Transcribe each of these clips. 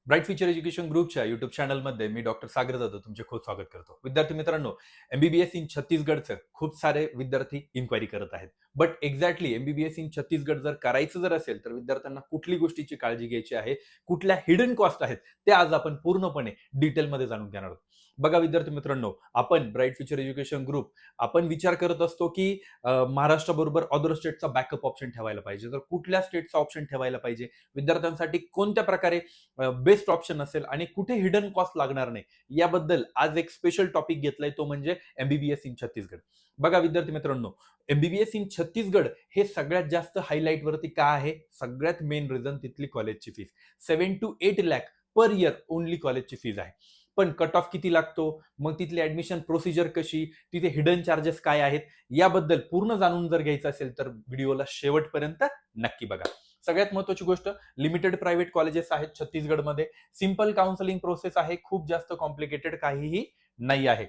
Bright future education ग्रुपच्या YouTube चॅनलमध्ये मी doctor Sagar Jadhav तुमचे खूप स्वागत करतो. विद्यार्थी मित्रांनो, एमबीबीएस इन छत्तीसगडचं खूप सारे विद्यार्थी इन्क्वायरी करत आहेत. But exactly MBBS in Chhattisgarh करायचं असेल तर विद्यार्थ्यांना कुठली गोष्टीची काळजी घ्यायची आहे, कुठल्या हिडन कॉस्ट आहेत, ते आज आपण पूर्णपणे डिटेलमध्ये जाणून घेणार आहोत. बघा विद्यार्थी मित्रांनो, आपण ब्राईट फ्युचर एज्युकेशन ग्रुप आपण विचार करत असतो की महाराष्ट्राबरोबर अदर स्टेटचा बॅकअप ऑप्शन ठेवायला पाहिजे. तर कुठल्या स्टेटचा ऑप्शन ठेवायला पाहिजे, विद्यार्थ्यांसाठी कोणत्या प्रकारे बेस्ट ऑप्शन असेल आणि कुठे हिडन कॉस्ट लागणार नाही, याबद्दल आज एक स्पेशल टॉपिक घेतलाय, तो म्हणजे एमबीबीएस इन छत्तीसगड. बघा विद्यार्थी मित्रांनो, एमबीबीएस इन छत्तीसगड हे सगळ्यात जास्त हायलाइट वरती का आहे? सगळ्यात मेन रिझन तिथली कॉलेजची fees 7 to 8 lakh per year only कॉलेजची फीज आहे. पण कट ऑफ किती लागतो, मग तिथली ऍडमिशन प्रोसिजर कशी, तिथे हिडन चार्जेस काय आहेत, याबद्दल पूर्ण जाणून जर घ्यायचं असेल तर व्हिडिओला शेवटपर्यंत नक्की बघा. सगळ्यात महत्त्वाची गोष्ट, लिमिटेड प्रायव्हेट कॉलेजेस आहेत छत्तीसगडमध्ये. सिंपल काउन्सिलिंग प्रोसेस आहे, खूप जास्त कॉम्प्लिकेटेड काहीही नाही आहे.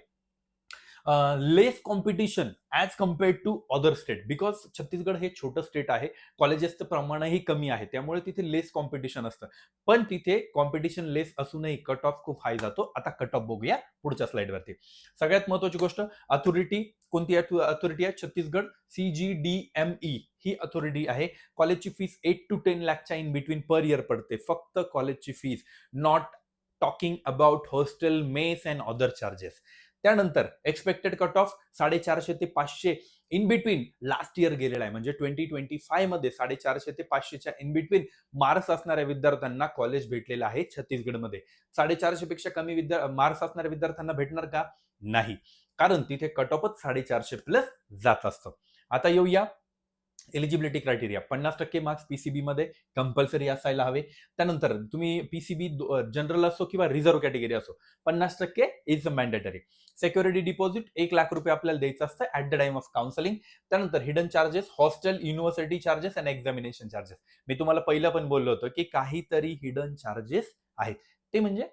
Less competition as compared to other state, because Chhattisgarh हे छोटं स्टेट आहे, कॉलेजेसचं प्रमाणही कमी आहे, त्यामुळे तिथे लेस कॉम्पिटिशन असतं. पण तिथे कॉम्पिटिशन लेस असूनही कट ऑफ खूप हाय जातो. आता कट ऑफ बघूया पुढच्या स्लाइडवरती. सगळ्यात महत्त्वाची गोष्ट, अथॉरिटी कोणती अथॉरिटी आहे? छत्तीसगड CGDME ही अथॉरिटी आहे. कॉलेजची फीस 8 to 10 लाखच्या इन बिटवीन पर इयर पडते, फक्त कॉलेजची fees, not talking about hostel, mess and other charges. त्यानंतर एक्सपेक्टेड कट ऑफ 450 ते 500 इन बिटवीन लास्ट इयर गेलेला आहे, म्हणजे 2025 मध्ये 450 ते 500च्या इन बिटवीन मार्क्स असणाऱ्या विद्यार्थ्यांना कॉलेज भेटलेलं आहे छत्तीसगडमध्ये. 450 पेक्षा कमी मार्क्स असणाऱ्या विद्यार्थ्यांना भेटणार का? नाही, कारण तिथे कट ऑफच 450 प्लस जात असतं. आता येऊया एलिजिबिलिटी क्रायटेरिया. 50% मार्क्स पीसीबी मध्ये कंपल्सरी असायला हवे. त्यानंतर तुम्ही पीसीबी जनरल असो किंवा रिझर्व्ह कॅटेगरी असो, 50% is mandatory. Security deposit 1 lakh रुपये आपल्याला द्यायचं असतं at the time of counselling. त्यानंतर hidden charges, hostel, university charges आणि एक्झामिनेशन चार्जेस. मी तुम्हाला पहिलं पण बोललो होतो की काहीतरी हिडन चार्जेस आहेत. ते म्हणजे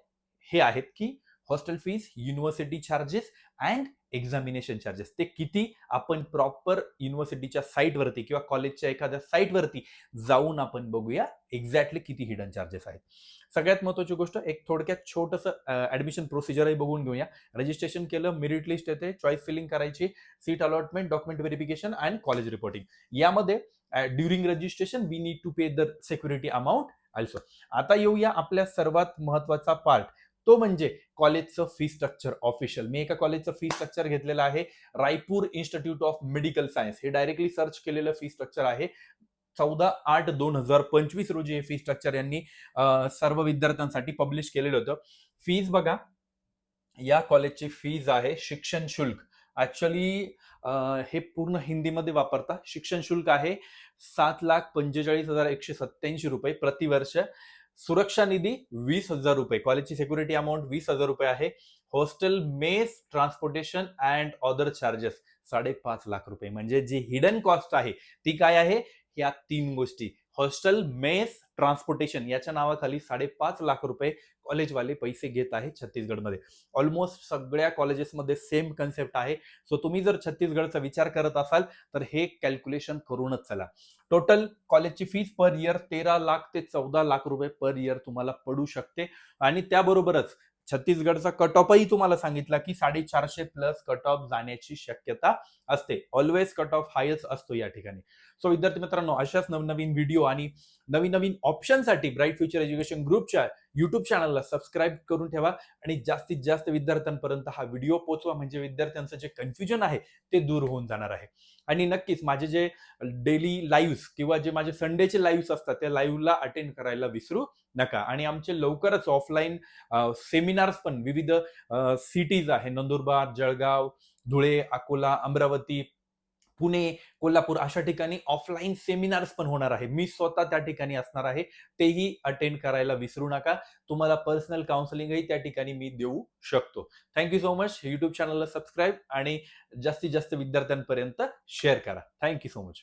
हे आहेत की hostel fees, university charges and examination charges. ते किती, आपण प्रॉपर युनिव्हर्सिटीच्या साईटवरती किंवा कॉलेजच्या एखाद्या साईटवरती जाऊन आपण बघूया एक्झॅक्टली किती हिडन चार्जेस आहेत. सगळ्यात महत्त्वाची गोष्ट, एक थोडक्यात छोटंसं ऍडमिशन प्रोसिजरही बघून घेऊया. रजिस्ट्रेशन केलं, मेरिट लिस्ट येते, चॉईस फिलिंग करायची, seat allotment, document verification and college reporting. यामध्ये during registration we need to pay the security amount also. आता येऊया आपल्या सर्वात महत्वाचा पार्ट, तो म्हणजे कॉलेजचं फी स्ट्रक्चर ऑफिशियल. मी एका कॉलेजचं फी स्ट्रक्चर घेतलेलं आहे, Raipur institute of medical science. हे डायरेक्टली सर्च केलेलं फी स्ट्रक्चर आहे. 14/8/2025 रोजी हे फी स्ट्रक्चर यांनी सर्व विद्यार्थ्यांसाठी पब्लिश केलेलं होतं. फीज बघा, या कॉलेजची फीज आहे शिक्षण शुल्क. ऍक्च्युअली हे पूर्ण हिंदीमध्ये वापरता. शिक्षण शुल्क आहे 7,45,187 रुपये प्रतिवर्ष. सुरक्षा निधी 20,000 रुपये. कॉलेजची सिक्युरिटी अमाऊंट 20,000 रुपये आहे. Hostel, mess, transportation and other charges 5.5 lakh रुपये. म्हणजे जी हिडन कॉस्ट आहे ती काय आहे? या 3 गोष्टी, हॉस्टेल, मेस, ट्रान्सपोर्टेशन, याच्या नावाखाली 5.5 लाख रुपये कॉलेजवाले पैसे घेत आहे छत्तीसगडमध्ये. ऑलमोस्ट सगळ्या कॉलेजेसमध्ये सेम कन्सेप्ट आहे. सो तुम्ही जर छत्तीसगडचा विचार करत असाल तर हे कॅल्क्युलेशन करूनच चला. टोटल कॉलेजची फीस पर इयर 13 लाख ते 14 लाख रुपये पर इयर तुम्हाला पडू शकते. आणि त्याबरोबरच छत्तीसगडचा कट ऑफही तुम्हाला सांगितला की 450 प्लस कट ऑफ जाण्याची शक्यता असते. ऑलवेज कट ऑफ हायच असतो या ठिकाणी. सो विद्यार्थी मित्रांनो, अशाच नवनवीन व्हिडिओ आणि नवीन नवीन ऑप्शनसाठी ब्राईट फ्युचर एज्युकेशन ग्रुपच्या युट्यूब चॅनलला सबस्क्राईब करून ठेवा आणि जास्तीत जास्त विद्यार्थ्यांपर्यंत हा व्हिडिओ पोहोचवा, म्हणजे विद्यार्थ्यांचं जे कन्फ्युजन आहे ते दूर होऊन जाणार आहे. आणि नक्कीच माझे जे डेली लाईव्ह किंवा जे माझे संडेचे लाईव्ह असतात त्या लाईव्हला अटेंड करायला विसरू नका. आणि आमचे लवकरच ऑफलाईन सेमिनार्स पण विविध सिटीज आहे, नंदुरबार, जळगाव, धुळे, अकोला, अमरावती, पुणे, कोल्हापूर, अशा ठिकाणी ऑफलाईन सेमिनार्स पण होणार आहे. मी स्वतः त्या ठिकाणी असणार आहे, तेही अटेंड करायला विसरू नका. तुम्हाला पर्सनल काउन्सिलिंगही त्या ठिकाणी मी देऊ शकतो. Thank you so much. युट्यूब चॅनलला सबस्क्राईब आणि जास्तीत जास्त विद्यार्थ्यांपर्यंत शेअर करा. Thank you so much.